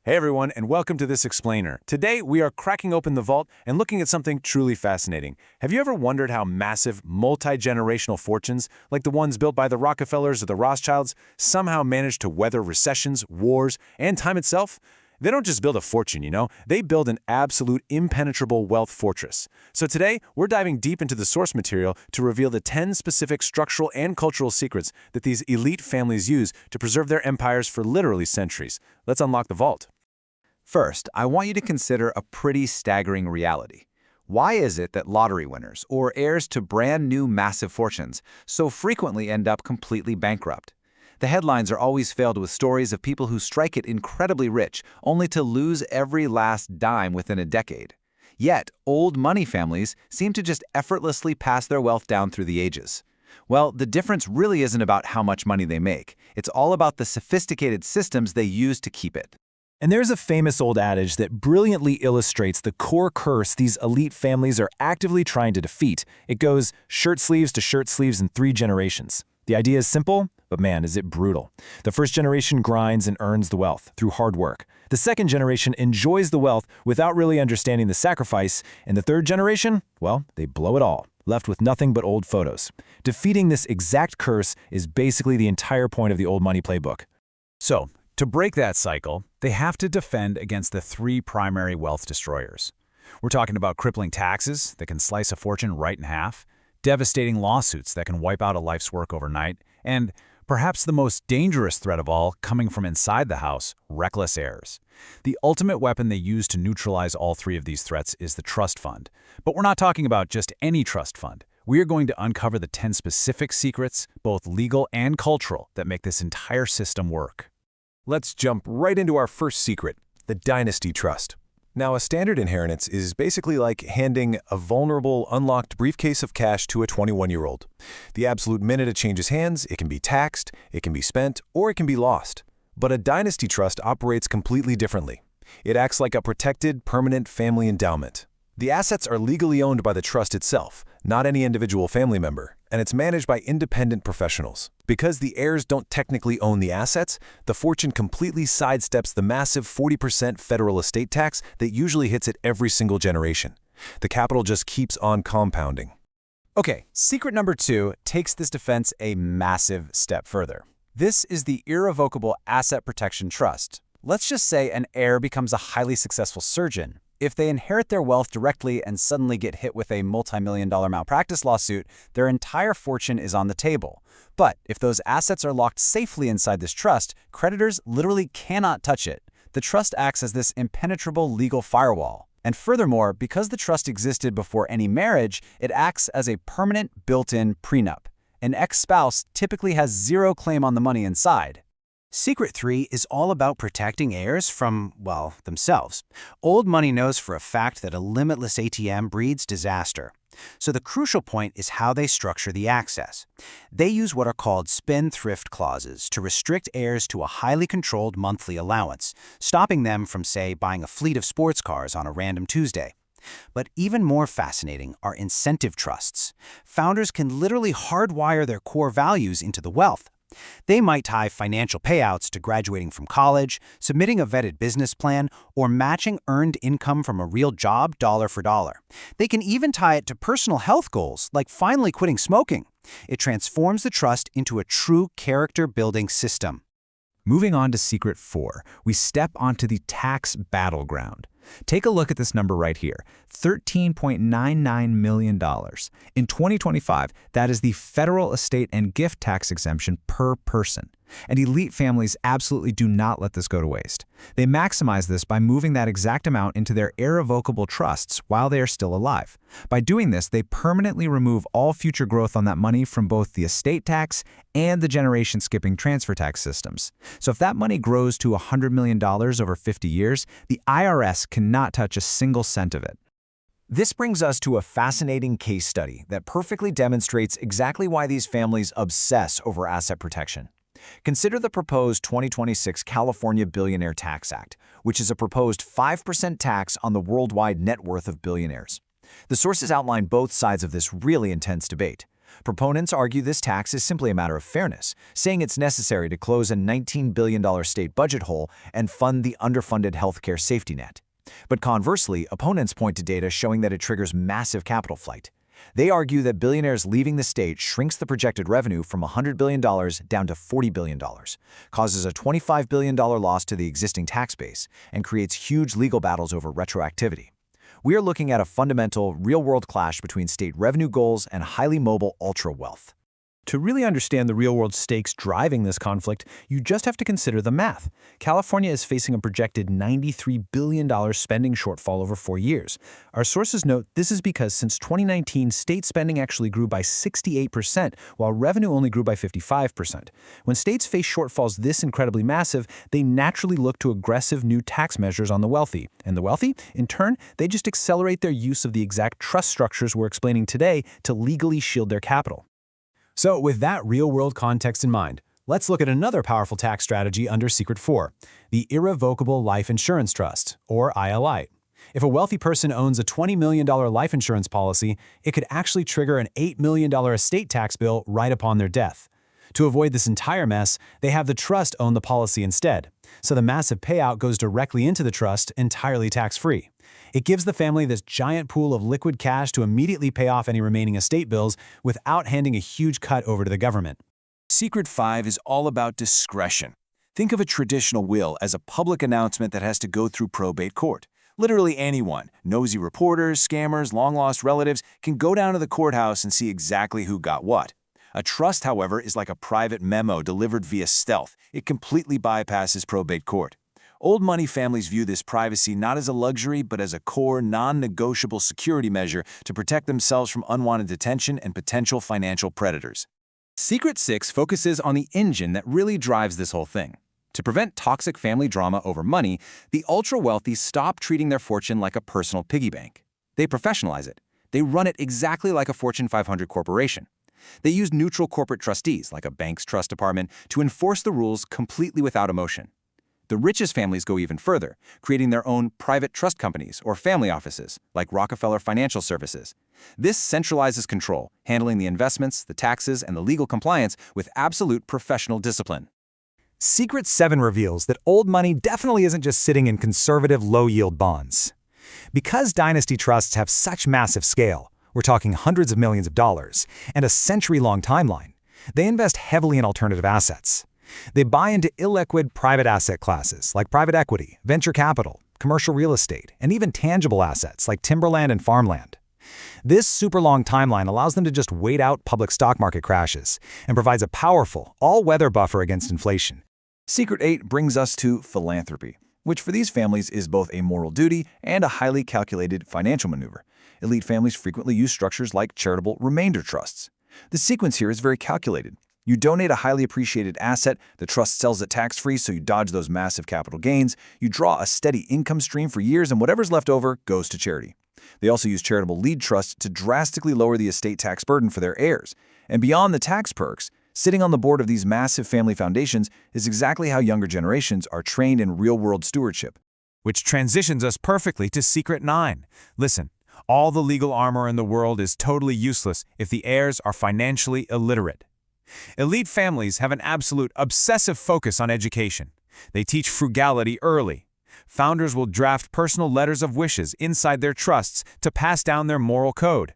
Hey everyone, and welcome to this explainer. Today, we are cracking open the vault and looking at something truly fascinating. Have you ever wondered how massive, multi-generational fortunes, like the ones built by the Rockefellers or the Rothschilds, somehow manage to weather recessions, wars, and time itself? They don't just build a fortune, they build an absolute impenetrable wealth fortress. So today, we're diving deep into the source material to reveal the 10 specific structural and cultural secrets that these elite families use to preserve their empires for literally centuries. Let's unlock the vault. First, I want you to consider a pretty staggering reality. Why is it that lottery winners, or heirs to brand new massive fortunes, so frequently end up completely bankrupt? The headlines are always filled with stories of people who strike it incredibly rich, only to lose every last dime within a decade. Yet, old money families seem to just effortlessly pass their wealth down through the ages. Well, the difference really isn't about how much money they make. It's all about the sophisticated systems they use to keep it. And there's a famous old adage that brilliantly illustrates the core curse these elite families are actively trying to defeat. It goes shirt sleeves to shirt sleeves in 3 generations. The idea is simple, but man, is it brutal. The first generation grinds and earns the wealth through hard work. The second generation enjoys the wealth without really understanding the sacrifice. And the third generation, well, they blow it all, left with nothing but old photos. Defeating this exact curse is basically the entire point of the old money playbook. So, to break that cycle, they have to defend against the 3 primary wealth destroyers. We're talking about crippling taxes that can slice a fortune right in half, devastating lawsuits that can wipe out a life's work overnight, and perhaps the most dangerous threat of all, coming from inside the house, reckless heirs. The ultimate weapon they use to neutralize all 3 of these threats is the trust fund. But we're not talking about just any trust fund. We are going to uncover the 10 specific secrets, both legal and cultural, that make this entire system work. Let's jump right into our first secret, the dynasty trust. Now, a standard inheritance is basically like handing a vulnerable, unlocked briefcase of cash to a 21-year-old. The absolute minute it changes hands, it can be taxed, it can be spent, or it can be lost. But a dynasty trust operates completely differently. It acts like a protected, permanent family endowment. The assets are legally owned by the trust itself, not any individual family member, and it's managed by independent professionals. Because the heirs don't technically own the assets, the fortune completely sidesteps the massive 40% federal estate tax that usually hits it every single generation. The capital just keeps on compounding. Okay, secret number 2 takes this defense a massive step further. This is the irrevocable asset protection trust. Let's just say an heir becomes a highly successful surgeon. If they inherit their wealth directly and suddenly get hit with a multi-million-dollar malpractice lawsuit, their entire fortune is on the table. But if those assets are locked safely inside this trust, creditors literally cannot touch it. The trust acts as this impenetrable legal firewall. And furthermore, because the trust existed before any marriage, it acts as a permanent built-in prenup. An ex-spouse typically has 0 claim on the money inside. Secret 3 is all about protecting heirs from, well, themselves. Old money knows for a fact that a limitless ATM breeds disaster. So the crucial point is how they structure the access. They use what are called spendthrift clauses to restrict heirs to a highly controlled monthly allowance, stopping them from, say, buying a fleet of sports cars on a random Tuesday. But even more fascinating are incentive trusts. Founders can literally hardwire their core values into the wealth. They might tie financial payouts to graduating from college, submitting a vetted business plan, or matching earned income from a real job dollar for dollar. They can even tie it to personal health goals, like finally quitting smoking. It transforms the trust into a true character-building system. Moving on to secret 4, we step onto the tax battleground. Take a look at this number right here, $13.99 million. In 2025, that is the federal estate and gift tax exemption per person. And elite families absolutely do not let this go to waste. They maximize this by moving that exact amount into their irrevocable trusts while they are still alive. By doing this, they permanently remove all future growth on that money from both the estate tax and the generation-skipping transfer tax systems. So if that money grows to $100 million over 50 years, the IRS cannot touch a single cent of it. This brings us to a fascinating case study that perfectly demonstrates exactly why these families obsess over asset protection. Consider the proposed 2026 California Billionaire Tax Act, which is a proposed 5% tax on the worldwide net worth of billionaires. The sources outline both sides of this really intense debate. Proponents argue this tax is simply a matter of fairness, saying it's necessary to close a $19 billion state budget hole and fund the underfunded healthcare safety net. But conversely, opponents point to data showing that it triggers massive capital flight. They argue that billionaires leaving the state shrinks the projected revenue from $100 billion down to $40 billion, causes a $25 billion loss to the existing tax base, and creates huge legal battles over retroactivity. We are looking at a fundamental, real-world clash between state revenue goals and highly mobile ultra-wealth. To really understand the real-world stakes driving this conflict, you just have to consider the math. California is facing a projected $93 billion spending shortfall over 4 years. Our sources note this is because since 2019, state spending actually grew by 68%, while revenue only grew by 55%. When states face shortfalls this incredibly massive, they naturally look to aggressive new tax measures on the wealthy. And the wealthy, in turn, they just accelerate their use of the exact trust structures we're explaining today to legally shield their capital. So with that real-world context in mind, let's look at another powerful tax strategy under Secret 4, the Irrevocable Life Insurance Trust, or ILI. If a wealthy person owns a $20 million life insurance policy, it could actually trigger an $8 million estate tax bill right upon their death. To avoid this entire mess, they have the trust own the policy instead, so the massive payout goes directly into the trust, entirely tax-free. It gives the family this giant pool of liquid cash to immediately pay off any remaining estate bills without handing a huge cut over to the government. Secret 5 is all about discretion. Think of a traditional will as a public announcement that has to go through probate court. Literally anyone, nosy reporters, scammers, long-lost relatives, can go down to the courthouse and see exactly who got what. A trust, however, is like a private memo delivered via stealth. It completely bypasses probate court. Old money families view this privacy not as a luxury, but as a core, non-negotiable security measure to protect themselves from unwanted attention and potential financial predators. Secret 6 focuses on the engine that really drives this whole thing. To prevent toxic family drama over money, the ultra-wealthy stop treating their fortune like a personal piggy bank. They professionalize it. They run it exactly like a Fortune 500 corporation. They use neutral corporate trustees, like a bank's trust department, to enforce the rules completely without emotion. The richest families go even further, creating their own private trust companies or family offices, like Rockefeller Financial Services. This centralizes control, handling the investments, the taxes, and the legal compliance with absolute professional discipline. Secret 7 reveals that old money definitely isn't just sitting in conservative, low-yield bonds. Because dynasty trusts have such massive scale, we're talking hundreds of millions of dollars, and a century-long timeline, they invest heavily in alternative assets. They buy into illiquid private asset classes like private equity, venture capital, commercial real estate, and even tangible assets like timberland and farmland. This super long timeline allows them to just wait out public stock market crashes and provides a powerful, all-weather buffer against inflation. Secret 8 brings us to philanthropy, which for these families is both a moral duty and a highly calculated financial maneuver. Elite families frequently use structures like charitable remainder trusts. The sequence here is very calculated. You donate a highly appreciated asset, the trust sells it tax-free so you dodge those massive capital gains, you draw a steady income stream for years, and whatever's left over goes to charity. They also use charitable lead trusts to drastically lower the estate tax burden for their heirs. And beyond the tax perks, sitting on the board of these massive family foundations is exactly how younger generations are trained in real-world stewardship. Which transitions us perfectly to Secret 9. Listen, all the legal armor in the world is totally useless if the heirs are financially illiterate. Elite families have an absolute obsessive focus on education. They teach frugality early. Founders will draft personal letters of wishes inside their trusts to pass down their moral code.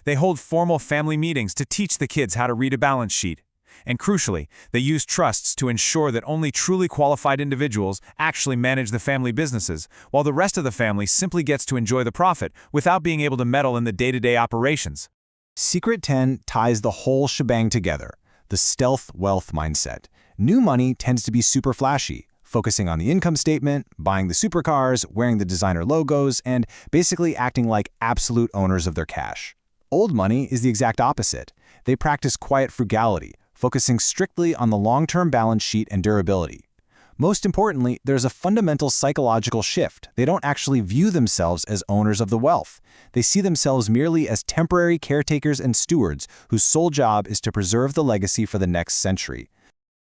They hold formal family meetings to teach the kids how to read a balance sheet. And crucially, they use trusts to ensure that only truly qualified individuals actually manage the family businesses, while the rest of the family simply gets to enjoy the profit without being able to meddle in the day-to-day operations. Secret 10 ties the whole shebang together, the stealth wealth mindset. New money tends to be super flashy, focusing on the income statement, buying the supercars, wearing the designer logos, and basically acting like absolute owners of their cash. Old money is the exact opposite. They practice quiet frugality, focusing strictly on the long-term balance sheet and durability. Most importantly, there's a fundamental psychological shift. They don't actually view themselves as owners of the wealth. They see themselves merely as temporary caretakers and stewards whose sole job is to preserve the legacy for the next century.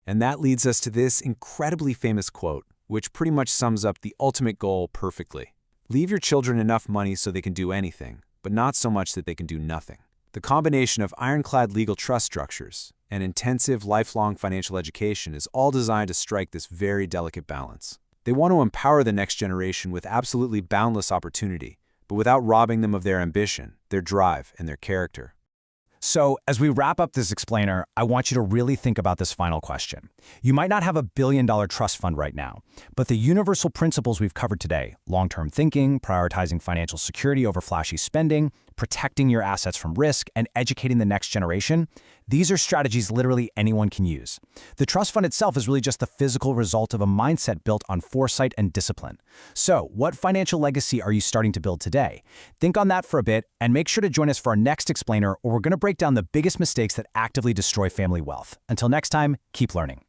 And that leads us to this incredibly famous quote, which pretty much sums up the ultimate goal perfectly. Leave your children enough money so they can do anything, but not so much that they can do nothing. The combination of ironclad legal trust structures and intensive lifelong financial education is all designed to strike this very delicate balance. They want to empower the next generation with absolutely boundless opportunity, but without robbing them of their ambition, their drive, and their character. So, as we wrap up this explainer, I want you to really think about this final question. You might not have a billion-dollar trust fund right now, but the universal principles we've covered today, long-term thinking, prioritizing financial security over flashy spending, protecting your assets from risk, and educating the next generation, these are strategies literally anyone can use. The trust fund itself is really just the physical result of a mindset built on foresight and discipline. So, what financial legacy are you starting to build today? Think on that for a bit, and make sure to join us for our next explainer, where we're going to break down the biggest mistakes that actively destroy family wealth. Until next time, keep learning.